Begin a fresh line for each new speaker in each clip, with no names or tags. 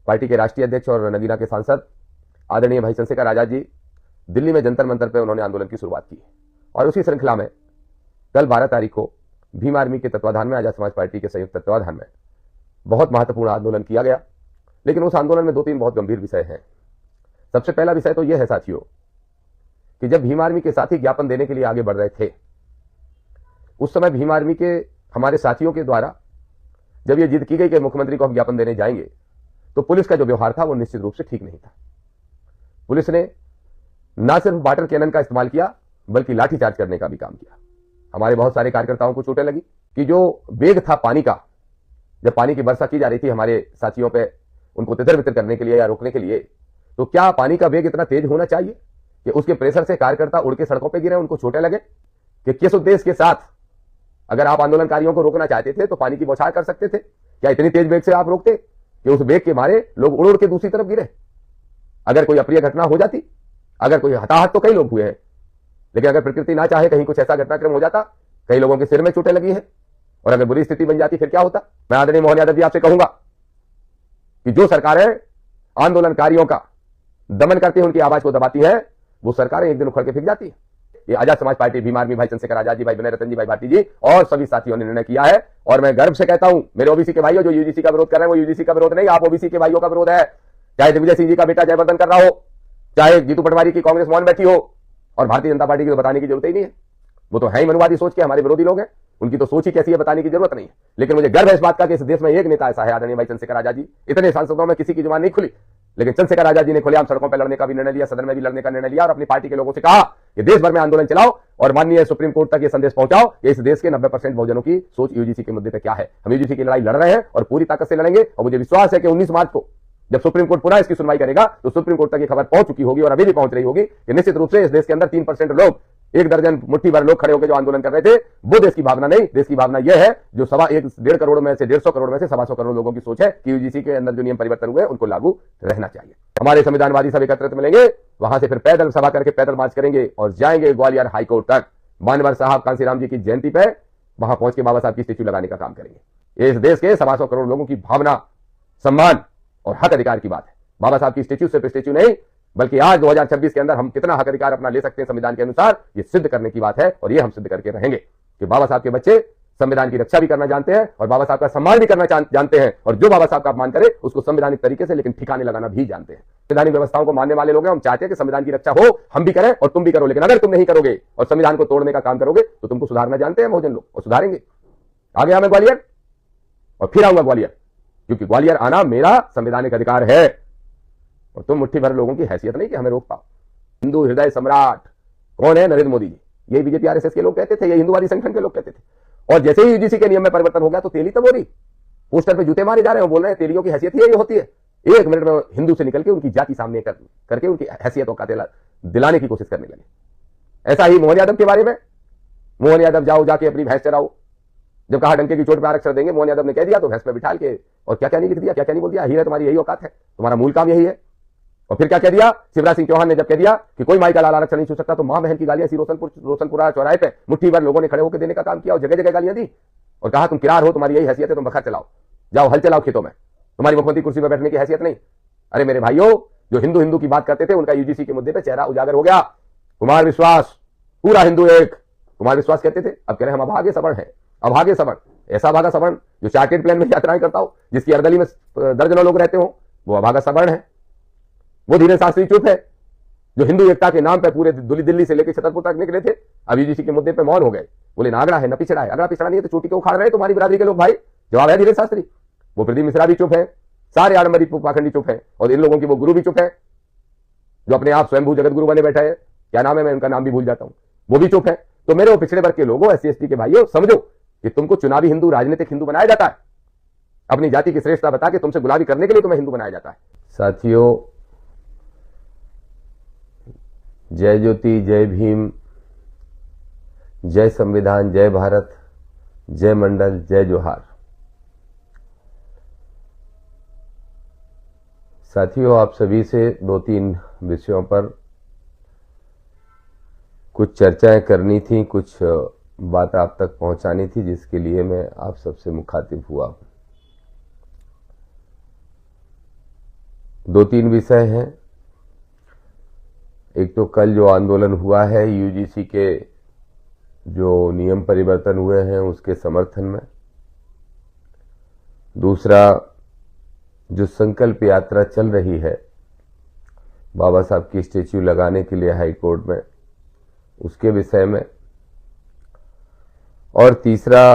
Party के राष्ट्रीय अध्यक्ष और नगीना के सांसद आदरणीय भाई चंद्रशेखर आजाद जी दिल्ली में जंतर मंतर पर उन्होंने आंदोलन की शुरुआत की और उसी श्रृंखला में कल 12 तारीख को भीम आर्मी के तत्वाधान में, आजाद समाज पार्टी के संयुक्त तत्वाधान में बहुत महत्वपूर्ण आंदोलन किया गया। लेकिन उस आंदोलन में 2-3 बहुत गंभीर विषय हैं। सबसे पहला विषय तो यह है साथियों कि जब भीम आर्मी के साथी ज्ञापन देने के लिए आगे बढ़ रहे थे, उस समय भीम आर्मी के हमारे साथियों के द्वारा जब यह जिद की गई कि मुख्यमंत्री को हम ज्ञापन देने जाएंगे, तो पुलिस का जो व्यवहार था वो निश्चित रूप से ठीक नहीं था। पुलिस ने न सिर्फ वाटर कैनन का इस्तेमाल किया बल्कि लाठीचार्ज करने का भी काम किया। हमारे बहुत सारे कार्यकर्ताओं को चोटें लगी कि जो वेग था पानी का, जब पानी की वर्षा की जा रही थी हमारे साथियों पे उनको तितर बितर करने के लिए या रोकने के लिए, तो क्या पानी का वेग इतना तेज होना चाहिए कि उसके प्रेशर से कार्यकर्ता उड़ के सड़कों पर गिरे, उनको चोटें लगे? कि किस उद्देश्य के साथ अगर आप आंदोलनकारियों को रोकना चाहते थे तो पानी की बौछार कर सकते थे? क्या इतनी तेज वेग से आप रोकते कि उस वेग के मारे लोग उड़ उड़ के दूसरी तरफ गिरे? अगर कोई अप्रिय घटना हो जाती, अगर कोई हताहत तो कई लोग हुए हैं, लेकिन अगर प्रकृति ना चाहे कहीं कुछ ऐसा घटनाक्रम हो जाता, कई लोगों के सिर में चोटें लगी है और अगर बुरी स्थिति बन जाती फिर क्या होता? मैं आदरणीय मोहन यादव जी आपसे कहूंगा कि जो सरकारें आंदोलनकारियों का दमन करती है, उनकी आवाज को दबाती है, वो सरकारें एक दिन उखड़ के फेंक जाती है। ये आजाद समाज पार्टी, भीम आर्मी, भाई चंद्रशेखर आजाद जी, भाई विनय रतन जी, भाई भारती जी और सभी साथियों ने निर्णय किया है। और मैं गर्व से कहता हूं, मेरे ओबीसी के भाइयों जो यूजीसी का विरोध कर रहे हैं, वो यूजीसी का विरोध नहीं, आप ओबीसी के भाइयों का विरोध है। चाहे दिग्विजय सिंह जी का बेटा जयवर्धन कर रहा हो, चाहे जीतू पटवारी की कांग्रेस मौन बैठी हो, और भारतीय जनता पार्टी की तो बताने की जरूरत ही नहीं है। वो तो है ही मनुवादी सोच के हमारे विरोधी लोग हैं, उनकी तो सोच ही कैसी है बताने की जरूरत नहीं है। लेकिन मुझे गर्व है इस बात का कि इस देश में एक नेता ऐसा है, आदरणीय भाई चंद्रशेखर आजाद जी। इतने सांसदों में किसी की जुबान नहीं खुली, लेकिन चंद्रशेखर आजाद जी ने खुलेआम सड़कों पर लड़ने का भी निर्णय लिया, सदन में भी लड़ने का निर्णय लिया और अपनी पार्टी के लोगों से कहा कि देश भर में आंदोलन चलाओ और माननीय सुप्रीम कोर्ट तक ये संदेश पहुंचाओ कि इस देश के 90% बहुजनों की सोच यूजीसी के मुद्दे पर क्या है। हम यूजीसी की लड़ाई लड़ रहे हैं और पूरी ताकत से लड़ेंगे। और मुझे विश्वास है कि 19 मार्च को जब सुप्रीम कोर्ट पुनः इसकी सुनवाई करेगा तो सुप्रीम कोर्ट तक ये खबर पहुंच चुकी होगी और अभी भी पहुंच रही होगी कि निश्चित रूप से इस देश के अंदर 3% लोग, 1 दर्जन मुट्ठी भर लोग खड़े होकर जो आंदोलन कर रहे थे, वो देश की भावना नहीं, देश की भावना यह है जो 1.25 करोड़ में से 150 करोड़ में से 125 करोड़ लोगों की सोच है कि यूजीसी के अंदर जो नियम परिवर्तन हुए उनको लागू रहना चाहिए। हमारे संविधानवादी सब एकत्रित मिलेंगे, वहां से फिर पैदल सभा करके पैदल मार्च करेंगे और जाएंगे ग्वालियर हाईकोर्ट तक। मानवर साहब कांसीराम जी की जयंती पे वहां पहुंच के बाबा साहब की स्टेच्यू लगाने का काम करेंगे। इस देश के 125 करोड़ लोगों की भावना, सम्मान और हक अधिकार की बात है। बाबा साहब की स्टेच्यू सिर्फ स्टेच्यू नहीं, बल्कि आज 2026 के अंदर हम कितना हक अधिकार अपना ले सकते हैं संविधान के अनुसार, ये सिद्ध करने की बात है। और ये हम सिद्ध करके रहेंगे कि बाबा साहब के बच्चे संविधान की रक्षा भी करना जानते हैं और बाबा साहब का सम्मान भी करना जानते हैं, और जो बाबा साहब का अपमान करे उसको संवैधानिक तरीके से लेकिन ठिकाने लगाना भी जानते हैं। संवैधानिक व्यवस्थाओं को मानने वाले लोग हैं, हम चाहते हैं कि संविधान की रक्षा हो, हम भी करें और तुम भी करो। लेकिन अगर तुम नहीं करोगे और संविधान को तोड़ने का काम करोगे तो तुमको सुधारना जानते हैं बहुजन लोग, और सुधारेंगे। आ गया मैं ग्वालियर और फिर आऊंगा ग्वालियर, क्योंकि ग्वालियर आना मेरा संवैधानिक अधिकार है और तुम मुट्ठी भर लोगों की हैसियत नहीं कि हमें रोक पाओ। हिंदू हृदय सम्राट कौन है? नरेंद्र मोदी जी। यही बीजेपी आरएसएस के लोग कहते थे, ये हिंदुवादी संगठन के लोग कहते थे। और जैसे ही यूजीसी के नियम में परिवर्तन हो गया तो तेली तब हो रही, पोस्टर पे जूते मारे जा रहे हैं, बोल रहे हैं तेलियों की हैसियत ही ये होती है। 1 मिनट में हिंदू से निकल के उनकी जाति सामने करके उनकी हैसियतों का दिलाने की कोशिश करने लगे। ऐसा ही मोहन यादव के बारे में, मोहन यादव जाओ जाके अपनी भैंस चराओ, जब कहा डंके की चोट पे आरक्षण देंगे, मोहन यादव ने कह दिया तो भैंस पे बिठाल के और क्या क्या नहीं लिख दिया, क्या क्या नहीं बोल दिया, हीरा तुम्हारी यही औकात है, तुम्हारा मूल काम यही है। और फिर क्या कह दिया शिवराज सिंह चौहान ने, जब कह दिया कि कोई माई का लाल आरक्षण नहीं छू सकता, तो मां बहन की गालियां रोशनपुरा चौराहे पे मुट्ठी भर लोगों ने खड़े होकर देने का काम किया और जगह जगह गालियां दी और कहा तुम किरार हो, तुम्हारी यही हैसियत है, तुम बखर चलाओ, जाओ हल चलाओ खेतों में, तुम्हारी मुख्यमंत्री कुर्सी पर बैठने की हैसियत नहीं। अरे मेरे भाइयों, जो हिंदू हिंदू की बात करते थे उनका यूजीसी के मुद्दे पर चेहरा उजागर हो गया। कुमार विश्वास, पूरा हिंदू एक, कुमार विश्वास कहते थे, अब कह रहे हैं हम अभागे सवर्ण है। अभागे सवर्ण, ऐसा भागा सवर्ण जो चार्टेड प्लेन में यात्राएं करता हो, जिसकी अर्दली में दर्जनों लोग रहते हो, वो अभागा सवर्ण है। वो धीरेन्द्र शास्त्री चुप है, जो हिंदू एकता के नाम पे पूरे दिल्ली से लेकर छतरपुर तक निकले थे, अब यूजीसी के मुद्दे पे मौन हो गए। बोले ना आगड़ा है न पिछड़ा है, अगड़ा पिछड़ा नहीं है तो चोटी को उखाड़ रहे हैं तुम्हारी बिरादरी के लोग भाई। जवाब है धीरेन्द्र शास्त्री। वो प्रदीप मिश्रा भी चुप है, सारे आडम्बरी पाखंडी चुप है, और इन लोगों की वो गुरु भी चुप है जो अपने आप स्वयंभू जगत गुरु बने बैठे है, क्या नाम है, मैं उनका नाम भी भूल जाता हूं, वो भी चुप है। तो मेरे वो पिछड़े वर्ग के लोगों, SC/ST के भाइयों, समझो कि तुमको चुनावी हिंदू, राजनीतिक हिंदू बनाया जाता है। अपनी जाति की श्रेष्ठता बता के तुमसे गुलामी करने के लिए तुम्हें हिंदू बनाया जाता है। साथियों, जय ज्योति, जय भीम, जय संविधान, जय भारत, जय मंडल, जय जोहार। साथियों, आप सभी से 2-3 विषयों पर कुछ चर्चाएं करनी थी, कुछ बात आप तक पहुंचानी थी, जिसके लिए मैं आप सबसे मुखातिब हुआ। दो तीन विषय हैं। एक तो कल जो आंदोलन हुआ है यूजीसी के जो नियम परिवर्तन हुए हैं उसके समर्थन में। दूसरा, जो संकल्प यात्रा चल रही है बाबा साहब की स्टैच्यू लगाने के लिए हाई कोर्ट में, उसके विषय में। और तीसरा,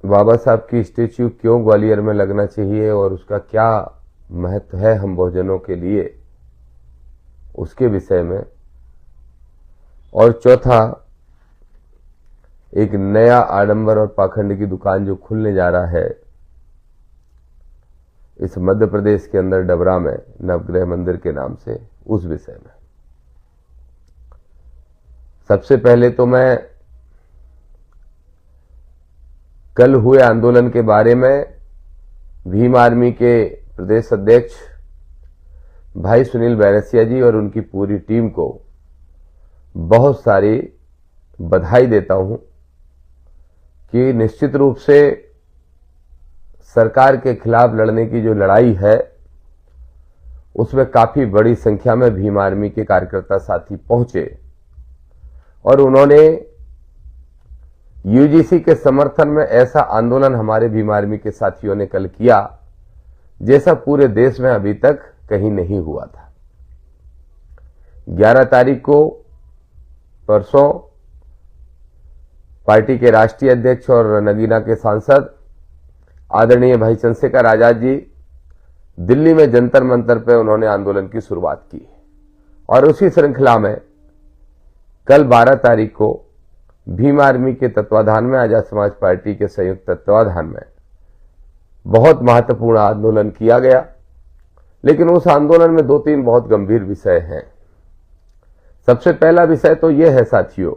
बाबा साहब की स्टैच्यू क्यों ग्वालियर में लगना चाहिए और उसका क्या महत्व है हम बहुजनों के लिए, उसके विषय में। और चौथा, एक नया आडंबर और पाखंड की दुकान जो खुलने जा रहा है इस मध्य प्रदेश के अंदर डबरा में नवग्रह मंदिर के नाम से, उस विषय में। सबसे पहले तो मैं कल हुए आंदोलन के बारे में भीम आर्मी के प्रदेश अध्यक्ष भाई सुनील बैरसिया जी और उनकी पूरी टीम को बहुत सारी बधाई देता हूं कि निश्चित रूप से सरकार के खिलाफ लड़ने की जो लड़ाई है उसमें काफी बड़ी संख्या में भीम आर्मी के कार्यकर्ता साथी पहुंचे और उन्होंने यूजीसी के समर्थन में ऐसा आंदोलन हमारे भीम आर्मी के साथियों ने कल किया जैसा पूरे देश में अभी तक कहीं नहीं हुआ था। 11 तारीख को परसों पार्टी के राष्ट्रीय अध्यक्ष और नगीना के सांसद आदरणीय भाई चंद्रशेखर आजाद जी दिल्ली में जंतर मंतर पे उन्होंने आंदोलन की शुरुआत की और उसी श्रृंखला में कल 12 तारीख को भीम आर्मी के तत्वाधान में, आजाद समाज पार्टी के संयुक्त तत्वाधान में बहुत महत्वपूर्ण आंदोलन किया गया। लेकिन उस आंदोलन में दो तीन बहुत गंभीर विषय हैं। सबसे पहला विषय तो यह है साथियों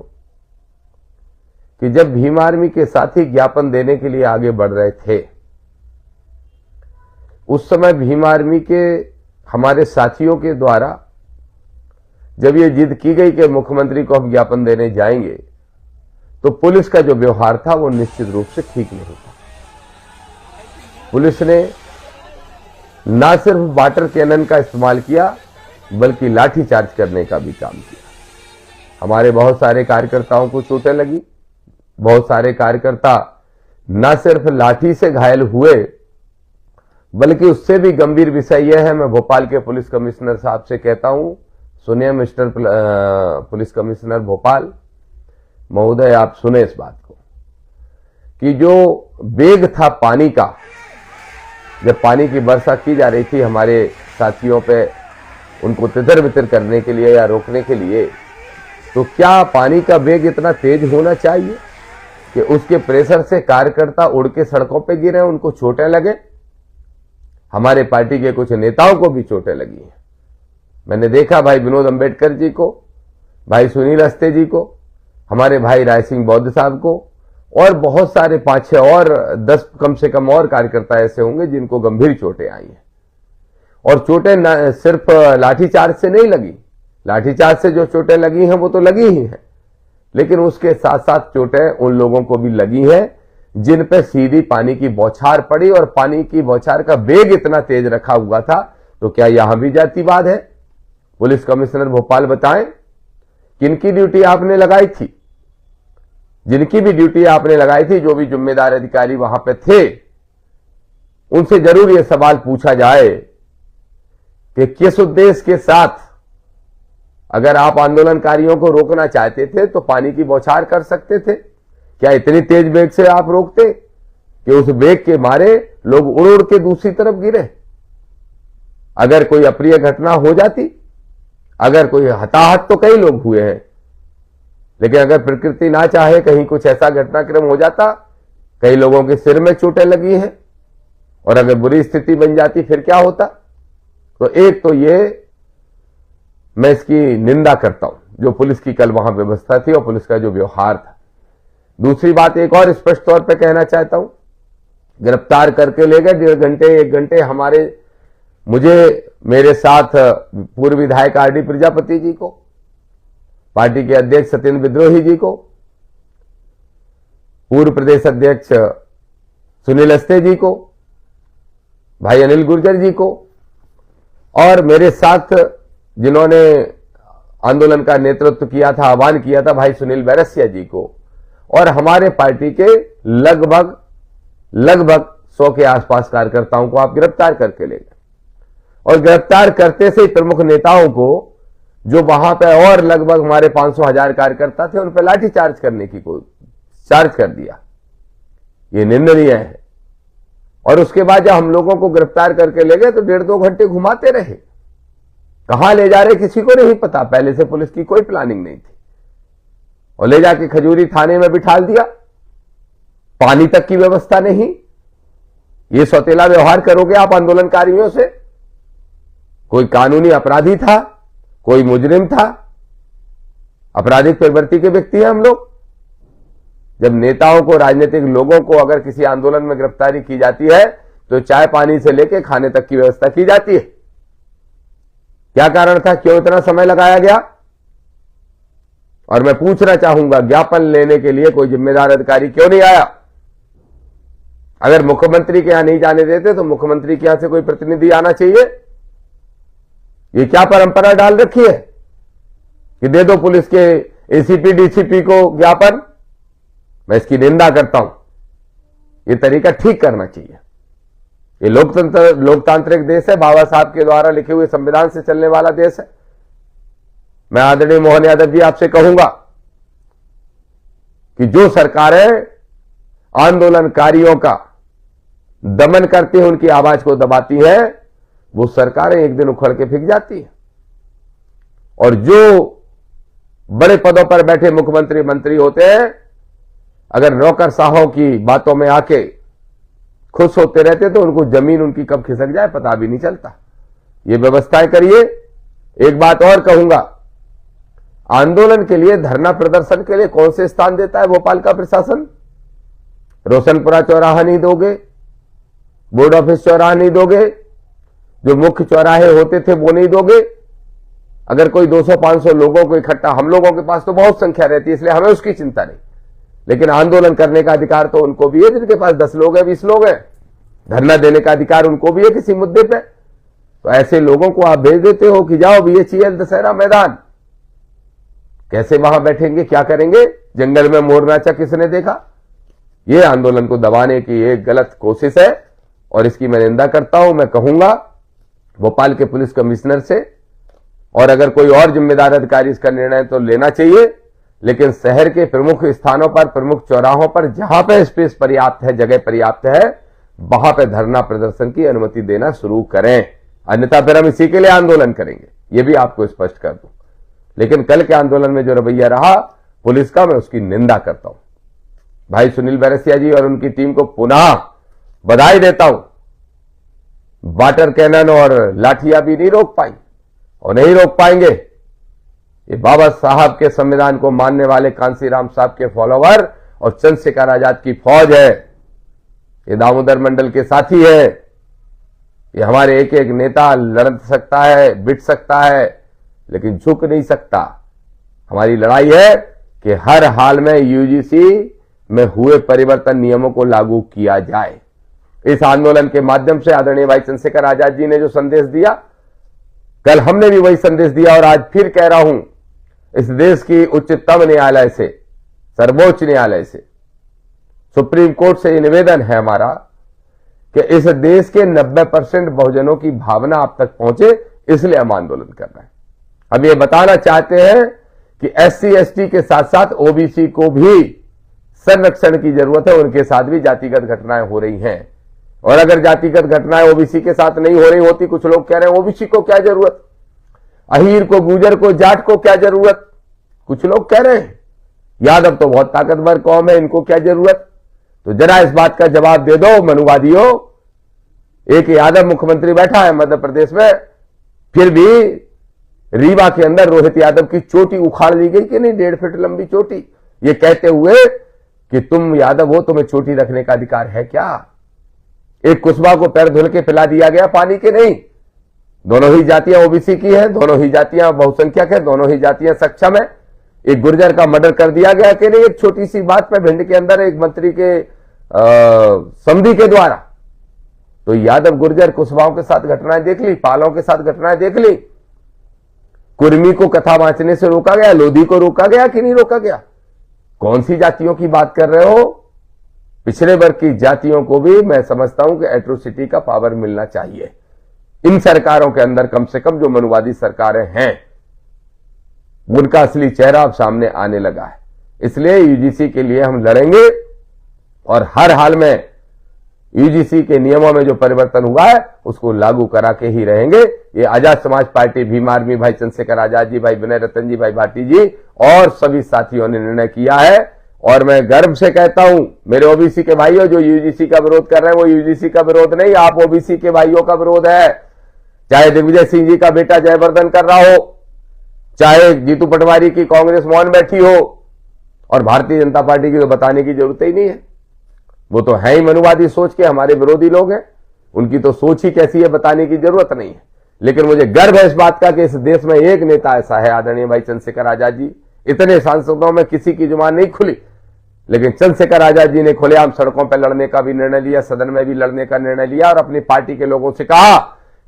कि जब भीम आर्मी के साथी ज्ञापन देने के लिए आगे बढ़ रहे थे उस समय भीम आर्मी के हमारे साथियों के द्वारा जब ये जिद की गई कि मुख्यमंत्री को हम ज्ञापन देने जाएंगे तो पुलिस का जो व्यवहार था वो निश्चित रूप से ठीक नहीं था। पुलिस ने ना सिर्फ वाटर कैनन का इस्तेमाल किया बल्कि लाठीचार्ज करने का भी काम किया। हमारे बहुत सारे कार्यकर्ताओं को चोटें लगी। बहुत सारे कार्यकर्ता न सिर्फ लाठी से घायल हुए बल्कि उससे भी गंभीर विषय यह है, मैं भोपाल के पुलिस कमिश्नर साहब से कहता हूं, सुनिए मिस्टर पुलिस कमिश्नर भोपाल महोदय, आप सुने इस बात को कि जो वेग था पानी का, जब पानी की वर्षा की जा रही थी हमारे साथियों पे उनको तितर बितर करने के लिए या रोकने के लिए, तो क्या पानी का वेग इतना तेज होना चाहिए कि उसके प्रेशर से कार्यकर्ता उड़ के सड़कों पे गिरे, उनको चोटें लगे। हमारे पार्टी के कुछ नेताओं को भी चोटें लगी हैं। मैंने देखा भाई विनोद अंबेडकर जी को, भाई सुनील अस्ते जी को, हमारे भाई राय सिंह बौद्ध साहब को और बहुत सारे 5-6 और 10 कम से कम और कार्यकर्ता ऐसे होंगे जिनको गंभीर चोटें आई हैं। और चोटें सिर्फ लाठीचार्ज से नहीं लगी, लाठीचार्ज से जो चोटें लगी हैं वो तो लगी ही हैं, लेकिन उसके साथ साथ चोटें उन लोगों को भी लगी हैं जिन पे सीधी पानी की बौछार पड़ी और पानी की बौछार का वेग इतना तेज रखा हुआ था। तो क्या यहां भी जातिवाद है? पुलिस कमिश्नर भोपाल बताएं किनकी ड्यूटी आपने लगाई थी? जिनकी भी ड्यूटी आपने लगाई थी, जो भी जिम्मेदार अधिकारी वहां पे थे, उनसे जरूर यह सवाल पूछा जाए कि किस उद्देश्य के साथ अगर आप आंदोलनकारियों को रोकना चाहते थे तो पानी की बौछार कर सकते थे। क्या इतनी तेज वेग से आप रोकते कि उस वेग के मारे लोग उड़ उड़ के दूसरी तरफ गिरे? अगर कोई अप्रिय घटना हो जाती, अगर कोई हताहत तो कई लोग हुए हैं, लेकिन अगर प्रकृति ना चाहे कहीं कुछ ऐसा घटनाक्रम हो जाता, कई लोगों के सिर में चोटें लगी हैं और अगर बुरी स्थिति बन जाती फिर क्या होता? तो एक तो ये मैं इसकी निंदा करता हूं जो पुलिस की कल वहां व्यवस्था थी और पुलिस का जो व्यवहार था। दूसरी बात एक और स्पष्ट तौर पे कहना चाहता हूं, गिरफ्तार करके ले गए 1.5 घंटे 1 घंटे मुझे मेरे साथ पूर्व विधायक आरडी प्रजापति जी को, पार्टी के अध्यक्ष सत्येंद्र विद्रोही जी को, पूर्व प्रदेश अध्यक्ष सुनील अस्ते जी को, भाई अनिल गुर्जर जी को, और मेरे साथ जिन्होंने आंदोलन का नेतृत्व किया था, आह्वान किया था, भाई सुनील बैरसिया जी को, और हमारे पार्टी के लगभग 100 के आसपास कार्यकर्ताओं को आप गिरफ्तार करके ले गए। और गिरफ्तार करते से प्रमुख नेताओं को, जो वहां पे और लगभग हमारे 500,000 कार्यकर्ता थे, उन पर लाठी चार्ज करने की चार्ज कर दिया। ये निंदनीय है। और उसके बाद जब हम लोगों को गिरफ्तार करके ले गए तो 1.5-2 घंटे घुमाते रहे। कहां ले जा रहे किसी को नहीं पता, पहले से पुलिस की कोई प्लानिंग नहीं थी। और ले जाके खजूरी थाने में बिठाल दिया, पानी तक की व्यवस्था नहीं। ये सौतेला व्यवहार करोगे आप आंदोलनकारियों से? कोई कानूनी अपराधी था, कोई मुजरिम था, आपराधिक प्रवृत्ति के व्यक्ति हैं हम लोग। जब नेताओं को, राजनीतिक लोगों को अगर किसी आंदोलन में गिरफ्तारी की जाती है तो चाय पानी से लेकर खाने तक की व्यवस्था की जाती है। क्या कारण था, क्यों इतना समय लगाया गया? और मैं पूछना चाहूंगा, ज्ञापन लेने के लिए कोई जिम्मेदार अधिकारी क्यों नहीं आया? अगर मुख्यमंत्री के यहां नहीं जाने देते तो मुख्यमंत्री के यहां से कोई प्रतिनिधि आना चाहिए। ये क्या परंपरा डाल रखी है कि दे दो पुलिस के एसीपी डीसीपी को ज्ञापन? मैं इसकी निंदा करता हूं। ये तरीका ठीक करना चाहिए। ये लोकतांत्रिक देश है, बाबा साहब के द्वारा लिखे हुए संविधान से चलने वाला देश है। मैं आदरणीय मोहन यादव जी आपसे कहूंगा कि जो सरकारें आंदोलनकारियों का दमन करती हैं, उनकी आवाज को दबाती हैं, वो सरकारें एक दिन उखड़ के फेंक जाती हैं। और जो बड़े पदों पर बैठे मुख्यमंत्री मंत्री होते हैं, अगर नौकरशाहों की बातों में आके खुश होते रहते तो उनको जमीन उनकी कब खिसक जाए पता भी नहीं चलता। ये व्यवस्थाएं करिए। एक बात और कहूंगा, आंदोलन के लिए, धरना प्रदर्शन के लिए कौन से स्थान देता है भोपाल का प्रशासन? रोशनपुरा चौराहा नहीं दोगे, बोर्ड ऑफिस चौराहा नहीं दोगे, जो मुख्य चौराहे होते थे वो नहीं दोगे। अगर कोई 200-500 लोगों को इकट्ठा, हम लोगों के पास तो बहुत संख्या रहती है इसलिए हमें उसकी चिंता नहीं, लेकिन आंदोलन करने का अधिकार तो उनको भी है जिनके पास 10 लोग हैं, 20 लोग हैं। धरना देने का अधिकार उनको भी है किसी मुद्दे पे। तो ऐसे लोगों को आप भेज देते हो कि जाओ BHEL दशहरा मैदान। कैसे वहां बैठेंगे, क्या करेंगे? जंगल में मोर नाचा किसने देखा? ये आंदोलन को दबाने की एक गलत कोशिश है और इसकी मैं निंदा करता हूं। मैं कहूंगा भोपाल के पुलिस कमिश्नर से, और अगर कोई और जिम्मेदार अधिकारी इसका निर्णय तो लेना चाहिए, लेकिन शहर के प्रमुख स्थानों पर, प्रमुख चौराहों पर जहां पे स्पेस पर्याप्त है, जगह पर्याप्त है, वहां पे धरना प्रदर्शन की अनुमति देना शुरू करें। अन्यथा फिर हम इसी के लिए आंदोलन करेंगे, ये भी आपको स्पष्ट कर दूं। लेकिन कल के आंदोलन में जो रवैया रहा पुलिस का, मैं उसकी निंदा करता हूं। भाई सुनील बैरसिया जी और उनकी टीम को पुनः बधाई देता हूं। वाटर कैनन और लाठियां भी नहीं रोक पाई और नहीं रोक पाएंगे। ये बाबा साहब के संविधान को मानने वाले कांसीराम साहब के फॉलोवर और चंद्रशेखर आजाद की फौज है। ये दामोदर मंडल के साथी है। ये हमारे एक एक नेता लड़ सकता है, बिट सकता है, लेकिन झुक नहीं सकता। हमारी लड़ाई है कि हर हाल में यूजीसी में हुए परिवर्तन नियमों को लागू किया जाए। इस आंदोलन के माध्यम से आदरणीय भाई चंद्रशेखर आजाद जी ने जो संदेश दिया, कल हमने भी वही संदेश दिया और आज फिर कह रहा हूं, इस देश की उच्चतम न्यायालय से, सर्वोच्च न्यायालय से, सुप्रीम कोर्ट से ये निवेदन है हमारा कि इस देश के 90% बहुजनों की भावना आप तक पहुंचे, इसलिए हम आंदोलन कर रहे हैं। हम ये बताना चाहते हैं कि SC ST के साथ साथ OBC को भी संरक्षण की जरूरत है। उनके साथ भी जातिगत घटनाएं हो रही हैं, और अगर जातिगत घटनाएं OBC के साथ नहीं हो रही होती, कुछ लोग कह रहे हैं OBC को क्या जरूरत, अहीर को, गुजर को, जाट को क्या जरूरत, कुछ लोग कह रहे हैं यादव तो बहुत ताकतवर कौम है, इनको क्या जरूरत। तो जरा इस बात का जवाब दे दो मनुवादियों। एक यादव मुख्यमंत्री बैठा है मध्य प्रदेश में, फिर भी रीवा के अंदर रोहित यादव की चोटी उखाड़ ली गई कि नहीं, 1.5 फीट लंबी चोटी, ये कहते हुए कि तुम यादव हो, तुम्हें चोटी रखने का अधिकार है क्या। एक कुशवा को पैर धुल के पिला दिया गया पानी के नहीं। दोनों ही जातियां OBC की है, दोनों ही जातियां बहुसंख्यक है, दोनों ही जातियां सक्षम है। एक गुर्जर का मर्डर कर दिया गया कि नहीं, एक छोटी सी बात पे भिंड के अंदर एक मंत्री के संधि के द्वारा। तो यादव गुर्जर कुशवाहों के साथ घटनाएं देख ली, पालों के साथ घटनाएं देख ली। कुर्मी को कथा वांचने से रोका गया, लोधी को रोका गया कि नहीं रोका गया? कौन सी जातियों की बात कर रहे हो? पिछड़े वर्ग की जातियों को भी मैं समझता हूं कि एट्रोसिटी का पावर मिलना चाहिए। इन सरकारों के अंदर कम से कम जो मनुवादी सरकारें हैं उनका असली चेहरा अब सामने आने लगा है। इसलिए यूजीसी के लिए हम लड़ेंगे और हर हाल में यूजीसी के नियमों में जो परिवर्तन हुआ है उसको लागू करा के ही रहेंगे। ये आजाद समाज पार्टी, भीम आर्मी, भाई चंद्रशेखर आजाद जी, भाई विनय रतन जी, भाई भाटी जी और सभी साथियों ने निर्णय किया है। और मैं गर्व से कहता हूं, मेरे ओबीसी के भाइयों जो यूजीसी का विरोध कर रहे हैं वो यूजीसी का विरोध नहीं, आप ओबीसी के भाइयों का विरोध है। चाहे दिग्विजय सिंह जी का बेटा जयवर्धन कर रहा हो, चाहे जीतू पटवारी की कांग्रेस मौन बैठी हो, और भारतीय जनता पार्टी की तो बताने की जरूरत ही नहीं है। वो तो है ही मनुवादी सोच के, हमारे विरोधी लोग हैं, उनकी तो सोच ही कैसी है बताने की जरूरत नहीं है। लेकिन मुझे गर्व है इस बात का कि इस देश में एक नेता ऐसा है, आदरणीय भाई चंद्रशेखर आजाद जी। इतने सांसदों में किसी की जुबान नहीं खुली, लेकिन चंद्रशेखर आजाद जी ने खुलेआम सड़कों पर लड़ने का भी निर्णय लिया, सदन में भी लड़ने का निर्णय लिया और अपनी पार्टी के लोगों से कहा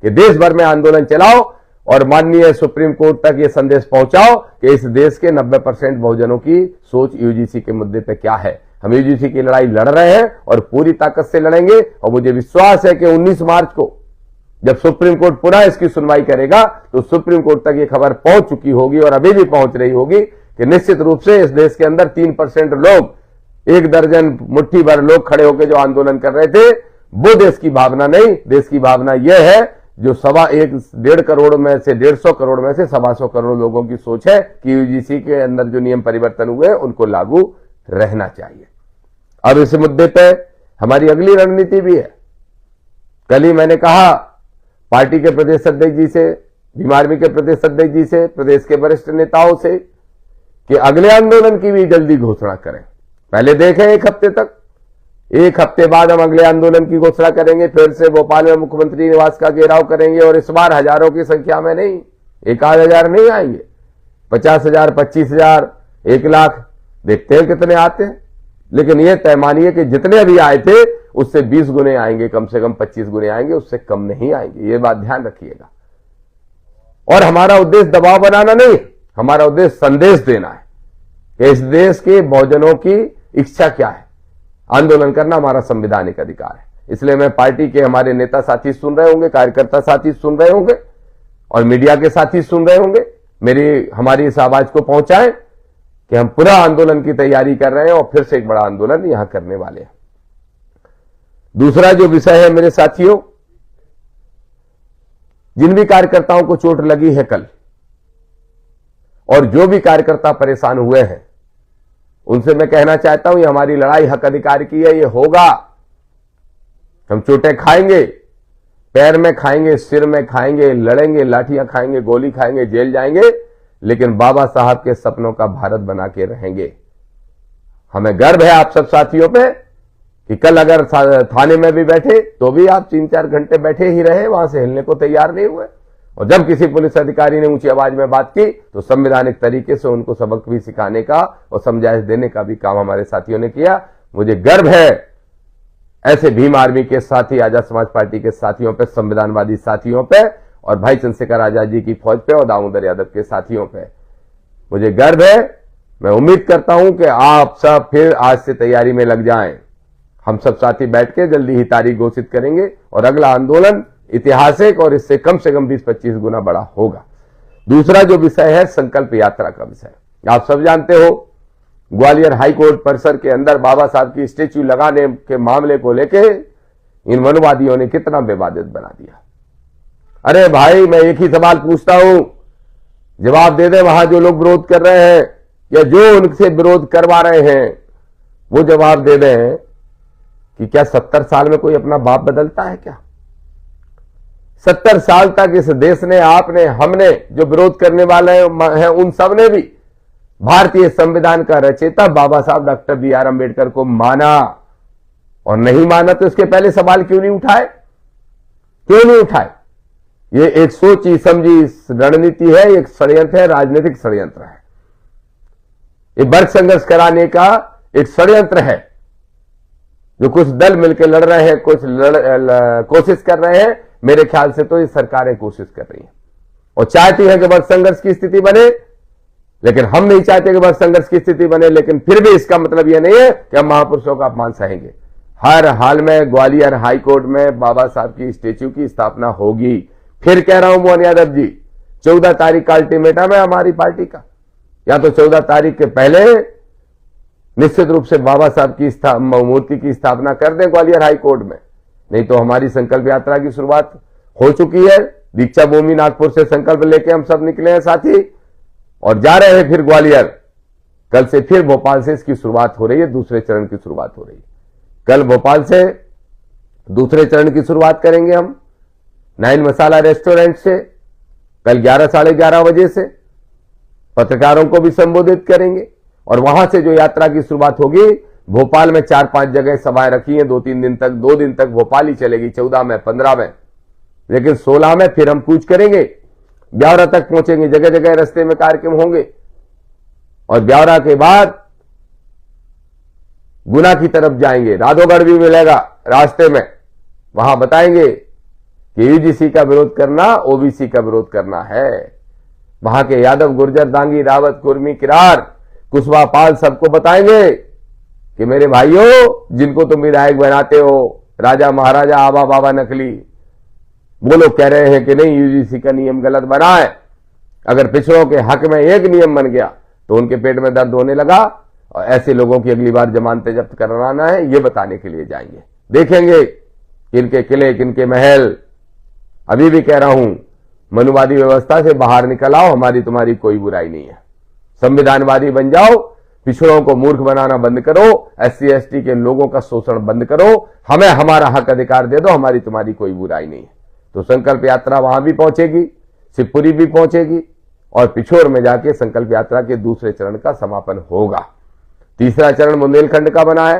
कि देश भर में आंदोलन चलाओ और माननीय सुप्रीम कोर्ट तक ये संदेश पहुंचाओ कि इस देश के 90% बहुजनों की सोच यूजीसी के मुद्दे पे क्या है। हम यूजीसी की लड़ाई लड़ रहे हैं और पूरी ताकत से लड़ेंगे। और मुझे विश्वास है कि 19 मार्च को जब सुप्रीम कोर्ट पुनः इसकी सुनवाई करेगा तो सुप्रीम कोर्ट तक ये खबर पहुंच चुकी होगी और अभी भी पहुंच रही होगी कि निश्चित रूप से इस देश के अंदर 3% लोग, 1 दर्जन मुट्ठी भर लोग खड़े होकर जो आंदोलन कर रहे थे, वो देश की भावना नहीं। देश की भावना यह है जो 1.5 करोड़ में से 150 करोड़ में से 125 करोड़ लोगों की सोच है कि यूजीसी के अंदर जो नियम परिवर्तन हुए उनको लागू रहना चाहिए। अब इस मुद्दे पे हमारी अगली रणनीति भी है। कल ही मैंने कहा पार्टी के प्रदेश अध्यक्ष जी से, भीम आर्मी के प्रदेश अध्यक्ष जी से, प्रदेश के वरिष्ठ नेताओं से कि अगले आंदोलन की भी जल्दी घोषणा करें। पहले देखें 1 हफ्ते तक, 1 हफ्ते बाद हम अगले आंदोलन की घोषणा करेंगे। फिर से भोपाल में मुख्यमंत्री निवास का घेराव करेंगे और इस बार हजारों की संख्या में नहीं, 1,000 नहीं आएंगे, 50,000, 25,000, 1 लाख, देखते हैं कितने आते हैं। लेकिन यह तय मानिए कि जितने अभी आए थे उससे 20 गुने आएंगे, कम से कम 25 गुने आएंगे, उससे कम नहीं आएंगे। ये बात ध्यान रखिएगा। और हमारा उद्देश्य दबाव बनाना नहीं, हमारा उद्देश्य संदेश देना है कि इस देश के बहुजनों की इच्छा क्या है। आंदोलन करना हमारा संवैधानिक अधिकार है। इसलिए मैं पार्टी के हमारे नेता साथी सुन रहे होंगे, कार्यकर्ता साथी सुन रहे होंगे और मीडिया के साथी सुन रहे होंगे, हमारी इस आवाज को पहुंचाएं कि हम पूरा आंदोलन की तैयारी कर रहे हैं और फिर से एक बड़ा आंदोलन यहां करने वाले हैं। दूसरा जो विषय है मेरे साथियों, जिन भी कार्यकर्ताओं को चोट लगी है कल और जो भी कार्यकर्ता परेशान हुए हैं, उनसे मैं कहना चाहता हूं ये हमारी लड़ाई हक अधिकार की है, ये होगा। हम चोटें खाएंगे, पैर में खाएंगे, सिर में खाएंगे, लड़ेंगे, लाठियां खाएंगे, गोली खाएंगे, जेल जाएंगे, लेकिन बाबा साहब के सपनों का भारत बना के रहेंगे। हमें गर्व है आप सब साथियों पे कि कल अगर थाने में भी बैठे तो भी आप 3-4 घंटे बैठे ही रहे, वहां से हिलने को तैयार नहीं हुए। और जब किसी पुलिस अधिकारी ने ऊंची आवाज में बात की तो संवैधानिक तरीके से उनको सबक भी सिखाने का और समझाइश देने का भी काम हमारे साथियों ने किया। मुझे गर्व है ऐसे भीम आर्मी के साथी, आजाद समाज पार्टी के साथियों पे, संविधानवादी साथियों पे और भाई चंद्रशेखर आजाद जी की फौज पे और दामोदर यादव के साथियों पे मुझे गर्व है। मैं उम्मीद करता हूं कि आप सब फिर आज से तैयारी में लग जाएं। हम सब साथी बैठ के जल्दी ही तारीख घोषित करेंगे और अगला आंदोलन ऐतिहासिक और इससे कम से कम 20-25 गुना बड़ा होगा। दूसरा जो विषय है संकल्प यात्रा का विषय। आप सब जानते हो ग्वालियर हाई कोर्ट परिसर के अंदर बाबा साहब की स्टेच्यू लगाने के मामले को लेके इन वनवादियों ने कितना विवादित बना दिया। अरे भाई, मैं एक ही सवाल पूछता हूं, जवाब दे दे वहां जो लोग विरोध कर रहे हैं या जो उनसे विरोध करवा रहे हैं, वो जवाब दे दें कि क्या 70 साल में कोई अपना बाप बदलता है क्या? 70 साल तक इस देश ने, आपने, हमने, जो विरोध करने वाले हैं उन सब ने भी भारतीय संविधान का रचयिता बाबा साहब डॉक्टर B.R. अम्बेडकर को माना। और नहीं माना तो इसके पहले सवाल क्यों नहीं उठाए? क्यों नहीं उठाए? ये एक सोची समझी रणनीति है, एक षड्यंत्र है, राजनीतिक षड्यंत्र है। ये वर्ग संघर्ष कराने का एक षड्यंत्र है जो कुछ दल मिलकर लड़ रहे हैं, कुछ कोशिश कर रहे हैं, मेरे ख्याल से तो ये सरकारें कोशिश कर रही हैं और चाहती हैं कि बस संघर्ष की स्थिति बने, लेकिन हम नहीं चाहते कि बस संघर्ष की स्थिति बने। लेकिन फिर भी इसका मतलब यह नहीं है कि हम महापुरुषों का अपमान सहेंगे। हर हाल में ग्वालियर हाई कोर्ट में बाबा साहब की स्टेच्यू की स्थापना होगी। फिर कह रहा हूं मोहन यादव जी, 14 तारीख का अल्टीमेटम है हमारी पार्टी का, या तो 14 तारीख के पहले निश्चित रूप से बाबा साहब की मूर्ति की स्थापना कर दें ग्वालियर हाई कोर्ट में, नहीं तो हमारी संकल्प यात्रा की शुरुआत हो चुकी है। दीक्षा भूमि नागपुर से संकल्प लेके हम सब निकले हैं साथी और जा रहे हैं फिर ग्वालियर। कल से फिर भोपाल से इसकी शुरुआत हो रही है, दूसरे चरण की शुरुआत हो रही है। कल भोपाल से दूसरे चरण की शुरुआत करेंगे हम 9 मसाला रेस्टोरेंट से। कल 11 साढ़े 11 बजे से पत्रकारों को भी संबोधित करेंगे और वहां से जो यात्रा की शुरुआत होगी, भोपाल में 4-5 जगह सभाएं रखी हैं, 2-3 दिन तक, 2 दिन तक भोपाल ही चलेगी, 14 में, 15 में, लेकिन 16 में फिर हम कूच करेंगे, ब्यावरा तक पहुंचेंगे, जगह जगह रास्ते में कार्यक्रम होंगे और ब्यावरा के बाद गुना की तरफ जाएंगे। राधोगढ़ भी मिलेगा रास्ते में, वहां बताएंगे कि यूजीसी का विरोध करना ओबीसी का विरोध करना है। वहां के यादव, गुर्जर, दांगी, रावत, कुर्मी, किरार, कुशवाहा, पाल सबको बताएंगे कि मेरे भाइयों, जिनको तुम विधायक बनाते हो, राजा महाराजा आबा बाबा नकली, वो लोग कह रहे हैं कि नहीं, यूजीसी का नियम गलत बना है। अगर पिछड़ों के हक में एक नियम बन गया तो उनके पेट में दर्द होने लगा और ऐसे लोगों की अगली बार जमानतें जब्त करवाना है, ये बताने के लिए जाएंगे। देखेंगे किनके किले, किनके महल। अभी भी कह रहा हूं, मनुवादी व्यवस्था से बाहर निकल आओ, हमारी तुम्हारी कोई बुराई नहीं है। संविधानवादी बन जाओ, पिछड़ों को मूर्ख बनाना बंद करो, SC ST के लोगों का शोषण बंद करो, हमें हमारा हक अधिकार दे दो, हमारी तुम्हारी कोई बुराई नहीं है। तो संकल्प यात्रा वहां भी पहुंचेगी, शिवपुरी भी पहुंचेगी और पिछोर में जाके संकल्प यात्रा के दूसरे चरण का समापन होगा। तीसरा चरण बुंदेलखंड का बना है,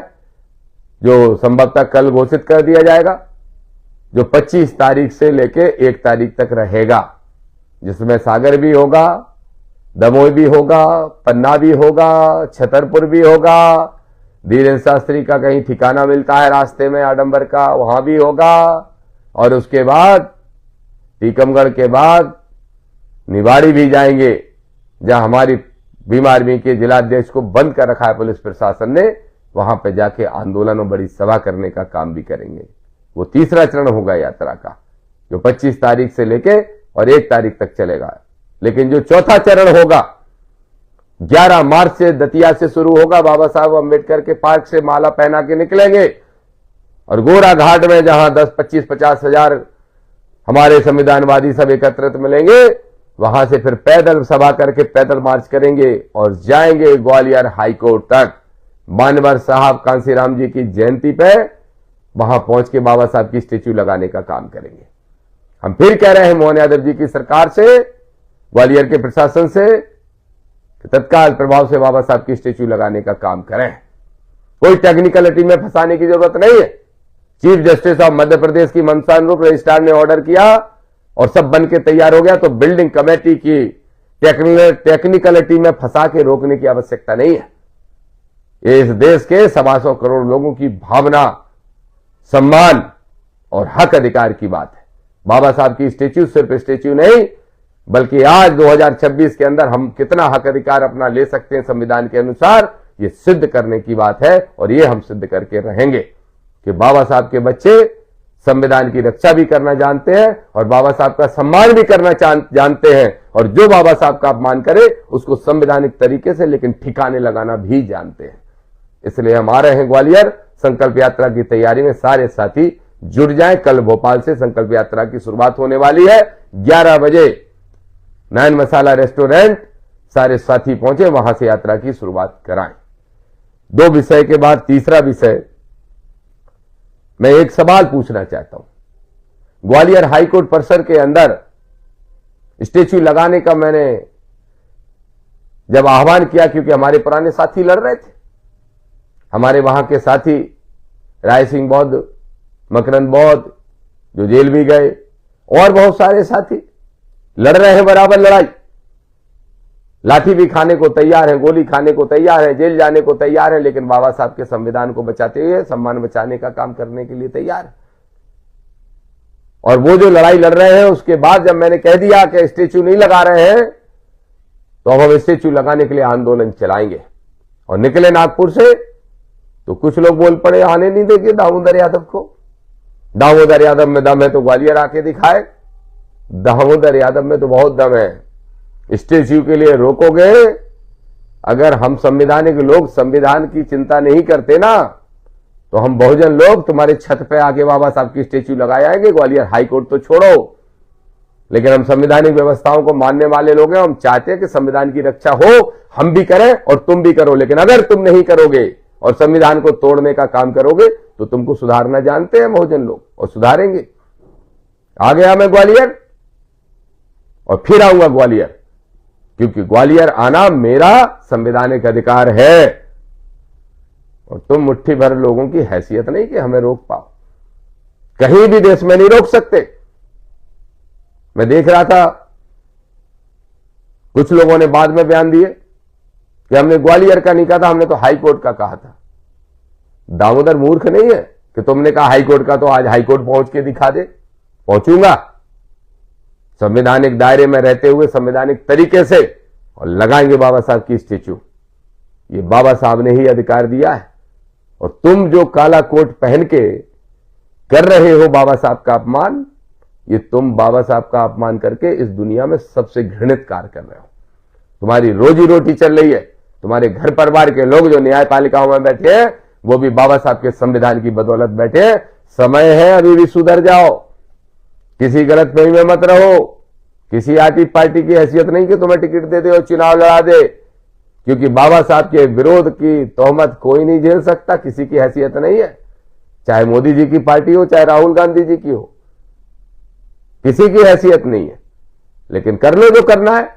जो संभवतः कल घोषित कर दिया जाएगा, जो 25 तारीख से लेके 1 तारीख तक रहेगा, जिसमें सागर भी होगा, दमोह भी होगा, पन्ना भी होगा, छतरपुर भी होगा, धीरेन्द्र शास्त्री का कहीं ठिकाना मिलता है रास्ते में आडंबर का, वहां भी होगा और उसके बाद टीकमगढ़ के बाद निवाड़ी भी जाएंगे, जहां हमारी भीम आर्मी के जिलाध्यक्ष को बंद कर रखा है पुलिस प्रशासन ने, वहां पे जाके आंदोलन और बड़ी सभा करने का काम भी करेंगे। वो तीसरा चरण होगा यात्रा का, जो 25 तारीख से लेके और 1 तारीख तक चलेगा। लेकिन जो चौथा चरण होगा 11 मार्च से दतिया से शुरू होगा, बाबा साहब अम्बेडकर के पार्क से माला पहना के निकलेंगे और गोरा घाट में जहां 10, 25, 50 हजार हमारे संविधानवादी सब एकत्रित मिलेंगे, वहां से फिर पैदल सभा करके पैदल मार्च करेंगे और जाएंगे ग्वालियर हाईकोर्ट तक। मानवर साहब कांसीराम जी की जयंती पे वहां पहुंच के बाबा साहब की स्टेच्यू लगाने का काम करेंगे। हम फिर कह रहे हैं मोहन यादव जी की सरकार से, ग्वालियर के प्रशासन से, तत्काल प्रभाव से बाबा साहब की स्टेच्यू लगाने का काम करें। कोई टेक्निकलिटी में फंसाने की जरूरत नहीं है। Chief justice of Madhya Pradesh की मंसानुरूप रजिस्ट्रार ने ऑर्डर किया और सब बन के तैयार हो गया, तो बिल्डिंग कमेटी की टेक्निकलिटी में फंसा के रोकने की आवश्यकता नहीं है। ये इस देश के 125 करोड़ लोगों की भावना, सम्मान और हक अधिकार की बात है। बाबा साहब की स्टेच्यू सिर्फ स्टेच्यू नहीं, बल्कि आज 2026 के अंदर हम कितना हक अधिकार अपना ले सकते हैं संविधान के अनुसार, ये सिद्ध करने की बात है और ये हम सिद्ध करके रहेंगे कि बाबा साहब के बच्चे संविधान की रक्षा भी करना जानते हैं और बाबा साहब का सम्मान भी करना जानते हैं, और जो बाबा साहब का अपमान करे उसको संवैधानिक तरीके से लेकिन ठिकाने लगाना भी जानते हैं। इसलिए हम आ रहे हैं ग्वालियर। संकल्प यात्रा की तैयारी में सारे साथी जुड़ जाएं। कल भोपाल से संकल्प यात्रा की शुरुआत होने वाली है 11 बजे 9 मसाला रेस्टोरेंट। सारे साथी पहुंचे, वहां से यात्रा की शुरुआत कराएं। 2 विषय के बाद तीसरा विषय, मैं एक सवाल पूछना चाहता हूं। ग्वालियर हाईकोर्ट परिसर के अंदर स्टेच्यू लगाने का मैंने जब आह्वान किया, क्योंकि हमारे पुराने साथी लड़ रहे थे, हमारे वहां के साथी राय सिंह बौद्ध, मकरंद बौद्ध जो जेल भी गए, और बहुत सारे साथी लड़ रहे हैं बराबर लड़ाई। लाठी भी खाने को तैयार हैं, गोली खाने को तैयार हैं, जेल जाने को तैयार हैं, लेकिन बाबा साहब के संविधान को बचाते हुए सम्मान बचाने का काम करने के लिए तैयार है। और वो जो लड़ाई लड़ रहे हैं, उसके बाद जब मैंने कह दिया कि स्टेचू नहीं लगा रहे हैं, तो अब हम स्टेचू लगाने के लिए आंदोलन चलाएंगे। और निकले नागपुर से तो कुछ लोग बोल पड़े आने नहीं देंगे दामोदर यादव को। दामोदर यादव में दम है तो ग्वालियर आके दिखाए। दामोदर यादव में तो बहुत दम है। स्टेच्यू के लिए रोकोगे? अगर हम संविधानिक लोग संविधान की चिंता नहीं करते ना, तो हम बहुजन लोग तुम्हारे छत पे आके बाबा साहब की स्टेच्यू लगाए आएंगे। ग्वालियर हाईकोर्ट तो छोड़ो, लेकिन हम संवैधानिक व्यवस्थाओं को मानने वाले लोग हैं। हम चाहते हैं कि संविधान की रक्षा हो, हम भी करें और तुम भी करो। लेकिन अगर तुम नहीं करोगे और संविधान को तोड़ने का काम करोगे, तो तुमको सुधारना जानते हैं बहुजन लोग, और सुधारेंगे। आ गया मैं ग्वालियर, और फिर आऊंगा ग्वालियर, क्योंकि ग्वालियर आना मेरा संवैधानिक अधिकार है। और तुम मुट्ठी भर लोगों की हैसियत नहीं कि हमें रोक पाओ। कहीं भी देश में नहीं रोक सकते। मैं देख रहा था कुछ लोगों ने बाद में बयान दिए कि हमने ग्वालियर का नहीं कहा था, हमने तो हाई कोर्ट का कहा था। दामोदर मूर्ख नहीं है कि तुमने कहा हाई कोर्ट का, तो आज हाई कोर्ट पहुंच के दिखा दे। पहुंचूंगा संवैधानिक दायरे में रहते हुए, संवैधानिक तरीके से, और लगाएंगे बाबा साहब की स्टेच्यू। ये बाबा साहब ने ही अधिकार दिया है। और तुम जो काला कोट पहन के कर रहे हो बाबा साहब का अपमान, ये तुम बाबा साहब का अपमान करके इस दुनिया में सबसे घृणित कार्य कर रहे हो। तुम्हारी रोजी रोटी चल रही है। तुम्हारे घर परिवार के लोग जो न्यायपालिकाओं में बैठे हैं, वो भी बाबा साहब के संविधान की बदौलत बैठे हैं। समय है, अभी भी सुधर जाओ। किसी गलत फहमी में मत रहो। किसी आटी पार्टी की हैसियत नहीं कि तुम्हें टिकट दे दे और चुनाव लड़ा दे, क्योंकि बाबा साहब के विरोध की तोहमत कोई नहीं झेल सकता। किसी की हैसियत नहीं है, चाहे मोदी जी की पार्टी हो, चाहे राहुल गांधी जी की हो, किसी की हैसियत नहीं है। लेकिन कर लो जो करना है,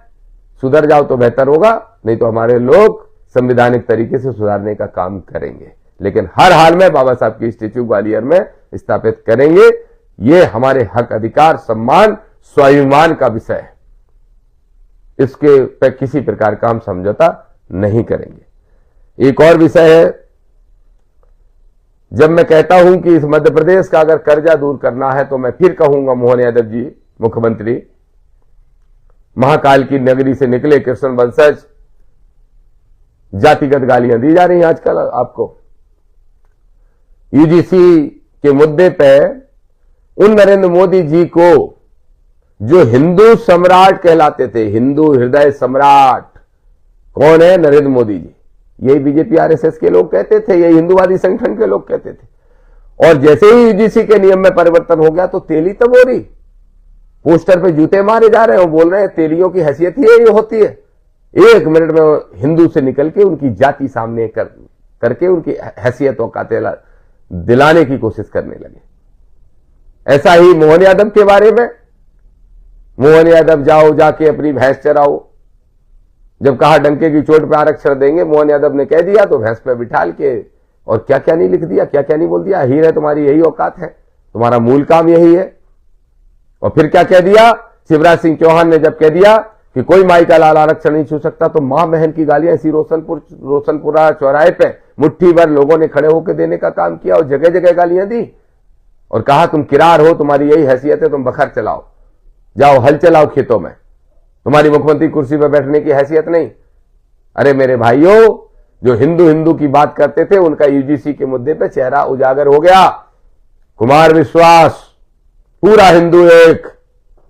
सुधर जाओ तो बेहतर होगा। नहीं तो हमारे लोग संवैधानिक तरीके से सुधारने का काम करेंगे। लेकिन हर हाल में बाबा साहब की स्टेच्यू ग्वालियर में स्थापित करेंगे। ये हमारे हक, अधिकार, सम्मान, स्वाभिमान का विषय है। इसके पे किसी प्रकार का हम समझौता नहीं करेंगे। एक और विषय है, जब मैं कहता हूं कि इस मध्य प्रदेश का अगर कर्जा दूर करना है, तो मैं फिर कहूंगा मोहन यादव जी मुख्यमंत्री, महाकाल की नगरी से निकले कृष्ण वंशज, जातिगत गालियां दी जा रही हैं आजकल आपको। यूजीसी के मुद्दे पे उन नरेंद्र मोदी जी को जो हिंदू सम्राट कहलाते थे, हिंदू हृदय सम्राट, कौन है? नरेंद्र मोदी जी। यही बीजेपी आरएसएस के लोग कहते थे, यही हिंदूवादी संगठन के लोग कहते थे। और जैसे ही यूजीसी के नियम में परिवर्तन हो गया, तो तेली तबोरी पोस्टर पे जूते मारे जा रहे हैं। बोल रहे हैं तेलियों की हैसियत ही ये होती है। एक मिनट में हिंदू से निकल के उनकी जाति सामने करके उनकी हैसियतों का दिलाने की कोशिश करने लगे। ऐसा ही मोहन यादव के बारे में, मोहन यादव जाओ जाके अपनी भैंस चराओ। जब कहा डंके की चोट पे आरक्षण देंगे, मोहन यादव ने कह दिया तो भैंस पे बिठाल के, और क्या क्या नहीं लिख दिया, क्या क्या नहीं बोल दिया। हीर है तुम्हारी यही औकात है, तुम्हारा मूल काम यही है। और फिर क्या कह दिया शिवराज सिंह चौहान ने, जब कह दिया कि कोई माई का लाल आरक्षण नहीं छू सकता, तो मां बहन की गालियां इसी रोशनपुरा चौराहे पे मुट्ठी भर लोगों ने खड़े होकर देने का काम किया, और जगह जगह गालियां दी, और कहा तुम किरार हो, तुम्हारी यही हैसियत है, तुम बखर चलाओ, जाओ हल चलाओ खेतों में, तुम्हारी मुख्यमंत्री कुर्सी पर बैठने की हैसियत नहीं। अरे मेरे भाइयों, जो हिंदू हिंदू की बात करते थे, उनका यूजीसी के मुद्दे पे चेहरा उजागर हो गया। कुमार विश्वास, पूरा हिंदू एक,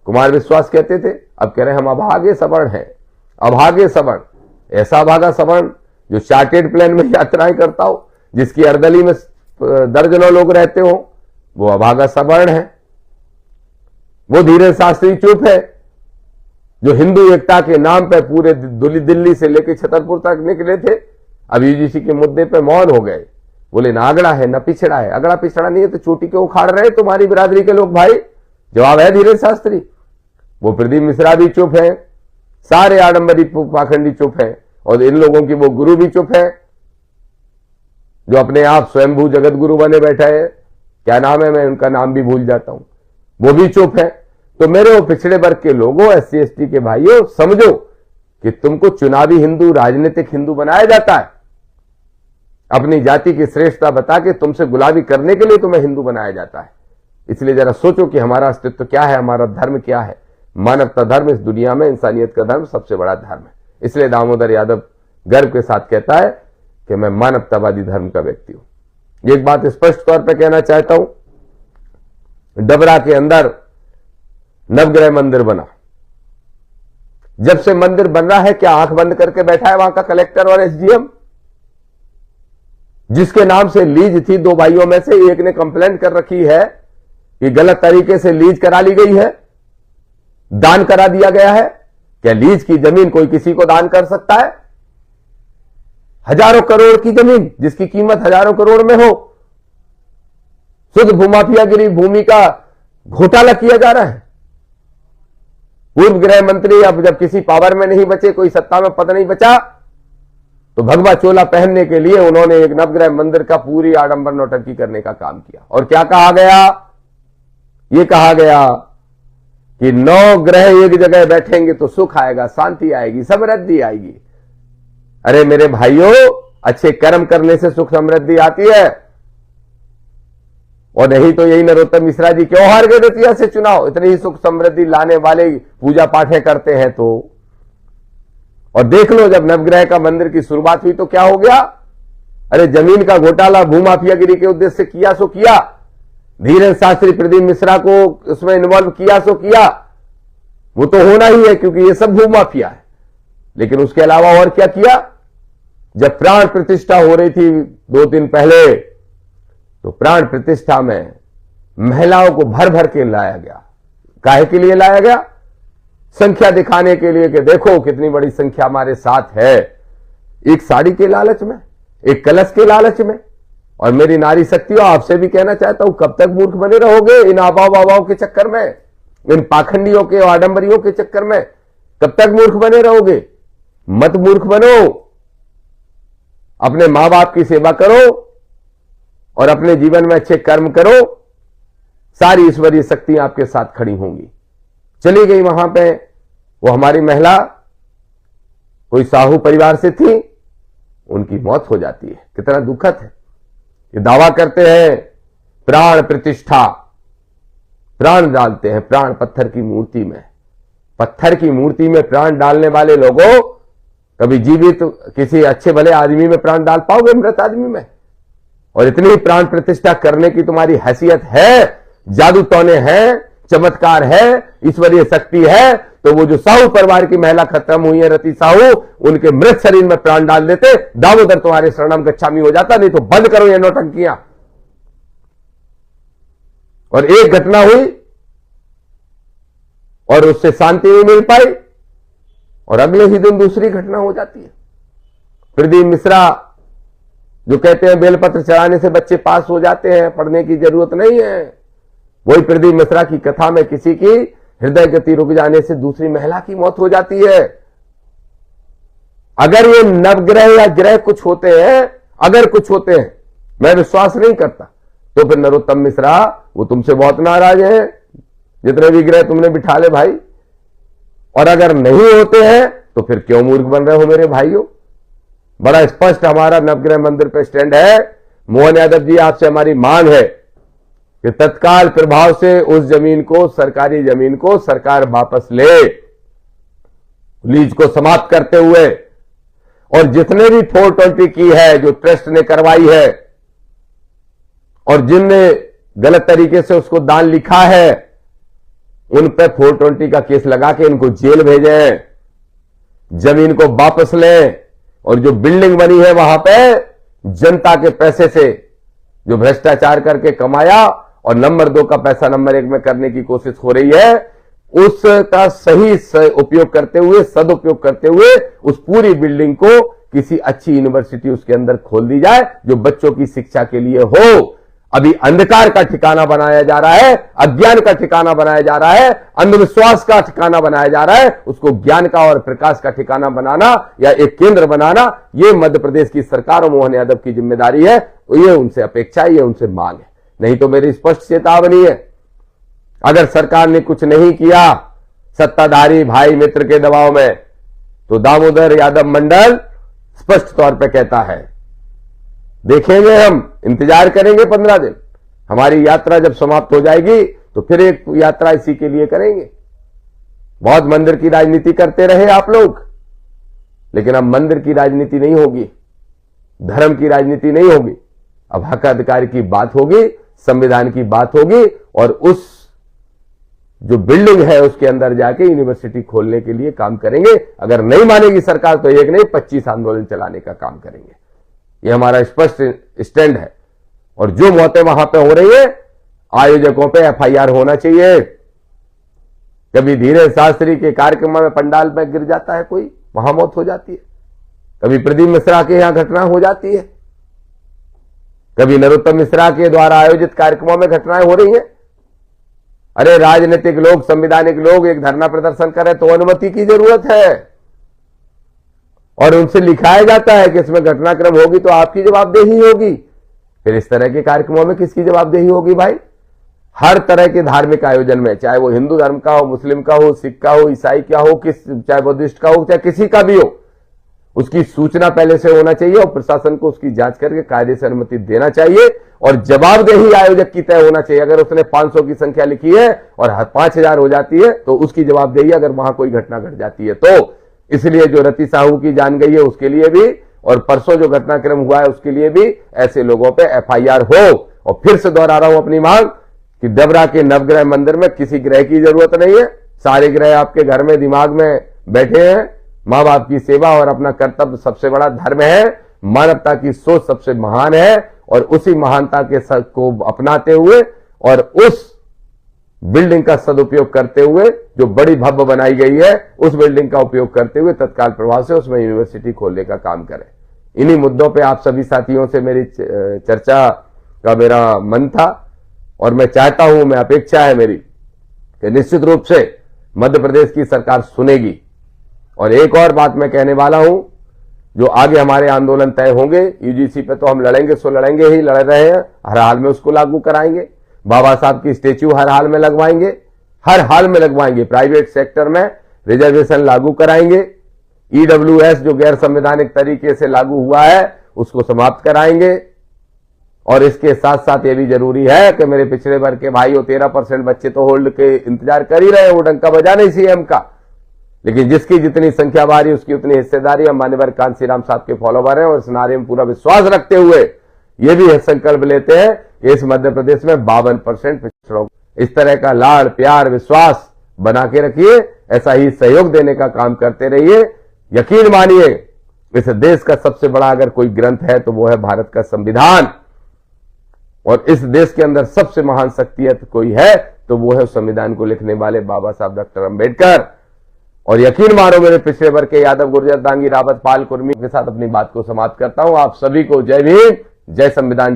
कुमार विश्वास कहते थे, अब कह रहे हम अभागे सवर्ण हैं। अभागे सवर्ण, ऐसा अभागा सवर्ण जो चार्टेड प्लेन में यात्राएं करता हो, जिसकी अर्दली में दर्जनों लोग रहते हो, वो अभागा सवर्ण है। वो धीरेन्द्र शास्त्री चुप है, जो हिंदू एकता के नाम पर पूरे दिल्ली से लेकर छतरपुर तक निकले थे, अब यूजीसी के मुद्दे पे मौन हो गए। बोले ना अगड़ा है ना पिछड़ा है। अगड़ा पिछड़ा नहीं है तो चोटी क्यों उखाड़ रहे तुम्हारी बिरादरी के लोग भाई? जवाब है धीरेन्द्र शास्त्री। वो प्रदीप मिश्रा भी चुप है, सारे आडंबरी पाखंडी चुप है, और इन लोगों की वो गुरु भी चुप है, जो अपने आप स्वयंभू जगत गुरु बने बैठा है। क्या नाम है, मैं उनका नाम भी भूल जाता हूं, वो भी चुप है। तो मेरे वो पिछड़े वर्ग के लोगों, SC ST के भाइयों, समझो कि तुमको चुनावी हिंदू, राजनीतिक हिंदू बनाया जाता है। अपनी जाति की श्रेष्ठता बता के तुमसे गुलामी करने के लिए तुम्हें हिंदू बनाया जाता है। इसलिए जरा सोचो कि हमारा अस्तित्व क्या है, हमारा धर्म क्या है। मानवता धर्म इस दुनिया में, इंसानियत का धर्म सबसे बड़ा धर्म है। इसलिए दामोदर यादव गर्व के साथ कहता है कि मैं मानवतावादी धर्म का व्यक्ति हूं। एक बात स्पष्ट तौर पर कहना चाहता हूं, डबरा के अंदर नवग्रह मंदिर बना। जब से मंदिर बन रहा है, क्या आंख बंद करके बैठा है वहां का कलेक्टर और एसडीएम? जिसके नाम से लीज थी, दो भाइयों में से एक ने कंप्लेंट कर रखी है कि गलत तरीके से लीज करा ली गई है, दान करा दिया गया है। क्या लीज की जमीन कोई किसी को दान कर सकता है? हजारों करोड़ की जमीन जिसकी कीमत हजारों करोड़ में हो, शुद्ध भूमाफियागिरी, भूमि का घोटाला किया जा रहा है। पूर्व गृह मंत्री अब जब किसी पावर में नहीं बचे, कोई सत्ता में पद नहीं बचा, तो भगवा चोला पहनने के लिए उन्होंने एक नवग्रह मंदिर का पूरी आडंबर नौटंकी करने का काम किया। और क्या कहा गया? यह कहा गया कि 9 ग्रह एक जगह बैठेंगे तो सुख आएगा, शांति आएगी, समृद्धि आएगी। अरे मेरे भाइयों, अच्छे कर्म करने से सुख समृद्धि आती है। और नहीं तो यही नरोत्तम मिश्रा जी क्यों हार गए रतिया से चुनाव? इतनी ही सुख समृद्धि लाने वाले पूजा पाठे करते हैं तो। और देख लो, जब नवग्रह का मंदिर की शुरुआत हुई तो क्या हो गया? अरे जमीन का घोटाला भूमाफियागिरी के उद्देश्य से किया सो किया, धीरेन्द्र शास्त्री, प्रदीप मिश्रा को उसमें इन्वॉल्व किया सो किया। वो तो होना ही है क्योंकि ये सब भूमाफिया है। लेकिन उसके अलावा और क्या किया? जब प्राण प्रतिष्ठा हो रही थी 2 दिन पहले, तो प्राण प्रतिष्ठा में महिलाओं को भर भर के लाया गया। काहे के लिए लाया गया? संख्या दिखाने के लिए कि देखो कितनी बड़ी संख्या हमारे साथ है। एक साड़ी के लालच में, एक कलश के लालच में। और मेरी नारी शक्तियों, आपसे भी कहना चाहता हूं, कब तक मूर्ख बने रहोगे इन आबाओ बाबाओं के चक्कर में, इन पाखंडियों के, आडंबरियों के चक्कर में? कब तक मूर्ख बने रहोगे? मत मूर्ख बनो। अपने मां बाप की सेवा करो और अपने जीवन में अच्छे कर्म करो। सारी ईश्वरीय शक्तियां आपके साथ खड़ी होंगी। चली गई वहां पे वो हमारी महिला, कोई साहू परिवार से थी, उनकी मौत हो जाती है। कितना दुखद है। ये दावा करते हैं प्राण प्रतिष्ठा, प्राण डालते हैं, प्राण पत्थर की मूर्ति में। पत्थर की मूर्ति में प्राण डालने वाले लोगों, कभी जीवित किसी अच्छे भले आदमी में प्राण डाल पाओगे? मृत आदमी में? और इतनी प्राण प्रतिष्ठा करने की तुम्हारी हैसियत है, जादू टोने हैं, चमत्कार है, ईश्वरीय शक्ति है, तो वो जो साहू परिवार की महिला खत्म हुई है, रति साहू, उनके मृत शरीर में प्राण डाल देते, दामोदर तुम्हारे शरणम गच्छामी हो जाता। नहीं तो बंद करो ये नौटंकियां। और एक घटना हुई और उससे शांति नहीं मिल पाई, और अगले ही दिन दूसरी घटना हो जाती है। प्रदीप मिश्रा जो कहते हैं बेलपत्र चढ़ाने से बच्चे पास हो जाते हैं, पढ़ने की जरूरत नहीं है, वही प्रदीप मिश्रा की कथा में किसी की हृदय गति रुक जाने से दूसरी महिला की मौत हो जाती है। अगर ये नवग्रह या ग्रह कुछ होते हैं, अगर कुछ होते हैं, मैं विश्वास नहीं करता, तो फिर नरोत्तम मिश्रा वो तुमसे बहुत नाराज है, जितने भी ग्रह तुमने बिठा ले भाई। और अगर नहीं होते हैं तो फिर क्यों मूर्ख बन रहे हो मेरे भाइयों? बड़ा स्पष्ट हमारा नवग्रह मंदिर पे स्टैंड है। मोहन यादव जी, आपसे हमारी मांग है कि तत्काल प्रभाव से उस जमीन को, सरकारी जमीन को सरकार वापस ले, लीज को समाप्त करते हुए। और जितने भी 420 की है जो ट्रस्ट ने करवाई है, और जिनने गलत तरीके से उसको दान लिखा है, उन पे 420 का केस लगा के इनको जेल भेजें, जमीन को वापस लें। और जो बिल्डिंग बनी है वहां पे जनता के पैसे से जो भ्रष्टाचार करके कमाया और नंबर 2 का पैसा नंबर 1 में करने की कोशिश हो रही है, उसका सही उपयोग करते हुए, सदुपयोग करते हुए उस पूरी बिल्डिंग को किसी अच्छी यूनिवर्सिटी उसके अंदर खोल दी जाए, जो बच्चों की शिक्षा के लिए हो। अभी अंधकार का ठिकाना बनाया जा रहा है, अज्ञान का ठिकाना बनाया जा रहा है, अंधविश्वास का ठिकाना बनाया जा रहा है। उसको ज्ञान का और प्रकाश का ठिकाना बनाना या एक केंद्र बनाना, यह मध्य प्रदेश की सरकार और मोहन यादव की जिम्मेदारी है। ये उनसे अपेक्षा है, ये उनसे मांग है। नहीं तो मेरी स्पष्ट चेतावनी है, अगर सरकार ने कुछ नहीं किया, सत्ताधारी भाई मित्र के दबाव में, तो दामोदर यादव मंडल स्पष्ट तौर पे कहता है, देखेंगे, हम इंतजार करेंगे 15 दिन, हमारी यात्रा जब समाप्त हो जाएगी तो फिर एक यात्रा इसी के लिए करेंगे। बहुत मंदिर की राजनीति करते रहे आप लोग, लेकिन अब मंदिर की राजनीति नहीं होगी, धर्म की राजनीति नहीं होगी, अब हक अधिकार की बात होगी, संविधान की बात होगी, और उस जो बिल्डिंग है उसके अंदर जाके यूनिवर्सिटी खोलने के लिए काम करेंगे। अगर नहीं मानेगी सरकार तो एक नहीं 25 आंदोलन चलाने का काम करेंगे। यह हमारा स्पष्ट स्टैंड है। और जो मौतें वहां पे हो रही है, आयोजकों पे एफआईआर होना चाहिए। कभी धीरेन्द्र शास्त्री के कार्यक्रम में पंडाल में गिर जाता है कोई, वहां मौत हो जाती है। कभी प्रदीप मिश्रा के यहां घटना हो जाती है, कभी नरोत्तम मिश्रा के द्वारा आयोजित कार्यक्रमों में घटनाएं हो रही हैं। अरे राजनीतिक लोग, संवैधानिक लोग एक धरना प्रदर्शन करें तो अनुमति की जरूरत है, और उनसे लिखाया जाता है कि इसमें घटनाक्रम होगी तो आपकी जवाबदेही होगी। फिर इस तरह के कार्यक्रमों में किसकी जवाबदेही होगी भाई? हर तरह के धार्मिक आयोजन में, चाहे वो हिंदू धर्म का हो, मुस्लिम का हो, सिख का हो, ईसाई का हो, चाहे बुद्धिस्ट का हो, चाहे किसी का भी हो, उसकी सूचना पहले से होना चाहिए और प्रशासन को उसकी जांच करके कायदे से अनुमति देना चाहिए, और जवाबदेही आयोजक की तय होना चाहिए। अगर उसने 500 की संख्या लिखी है और 5000 हो जाती है तो उसकी जवाबदेही, अगर वहां कोई घटना घट जाती है तो। इसलिए जो रति साहू की जान गई है उसके लिए भी, और परसों जो घटनाक्रम हुआ है उसके लिए भी ऐसे लोगों पे एफआईआर हो। और फिर से दोहरा रहा हूं अपनी मांग कि डबरा के नवग्रह मंदिर में किसी ग्रह की जरूरत नहीं है। सारे ग्रह आपके घर में दिमाग में बैठे हैं। मां बाप की सेवा और अपना कर्तव्य सबसे बड़ा धर्म है, मानवता की सोच सबसे महान है, और उसी महानता के को अपनाते हुए और उस बिल्डिंग का सदुपयोग करते हुए, जो बड़ी भव्य बनाई गई है, उस बिल्डिंग का उपयोग करते हुए तत्काल प्रभाव से उसमें यूनिवर्सिटी खोलने का काम करें। इन्हीं मुद्दों पे आप सभी साथियों से मेरी चर्चा का मेरा मन था, और मैं चाहता हूं, मैं अपेक्षा है मेरी कि निश्चित रूप से मध्य प्रदेश की सरकार सुनेगी। और एक और बात मैं कहने वाला हूं, जो आगे हमारे आंदोलन तय होंगे यूजीसी पे, तो हम लड़ेंगे, सो लड़ेंगे ही, लड़ रहे हैं, हर हाल में उसको लागू कराएंगे। बाबा साहब की स्टेच्यू हर हाल में लगवाएंगे, हर हाल में लगवाएंगे। प्राइवेट सेक्टर में रिजर्वेशन लागू कराएंगे। ईडब्ल्यूएस जो गैर संवैधानिक तरीके से लागू हुआ है उसको समाप्त कराएंगे। और इसके साथ साथ ये भी जरूरी है कि मेरे पिछड़े वर्ग के भाइयों, 13% बच्चे तो होल्ड के इंतजार कर ही रहे, वो डंका बजा नहीं सीएम का, लेकिन जिसकी जितनी संख्या बारी उसकी उतनी हिस्सेदारी। हम मान्यवर कांसीराम साहब के फॉलोवर हैं और इस नारे में पूरा विश्वास रखते हुए ये भी संकल्प लेते हैं कि इस मध्य प्रदेश में 52% पिछड़ों, इस तरह का लाड़ प्यार विश्वास बना के रखिए, ऐसा ही सहयोग देने का काम करते रहिए। यकीन मानिए, इस देश का सबसे बड़ा अगर कोई ग्रंथ है तो वो है भारत का संविधान, और इस देश के अंदर सबसे महान शख्सियत कोई है तो वो है संविधान को लिखने वाले बाबा साहब डॉक्टर अंबेडकर। और यकीन मानो, मेरे पिछले वर्ग के यादव, गुर्जर, दांगी, रावत, पाल, कुर्मी के साथ अपनी बात को समाप्त करता हूं। आप सभी को जय भीम, जय संविधान।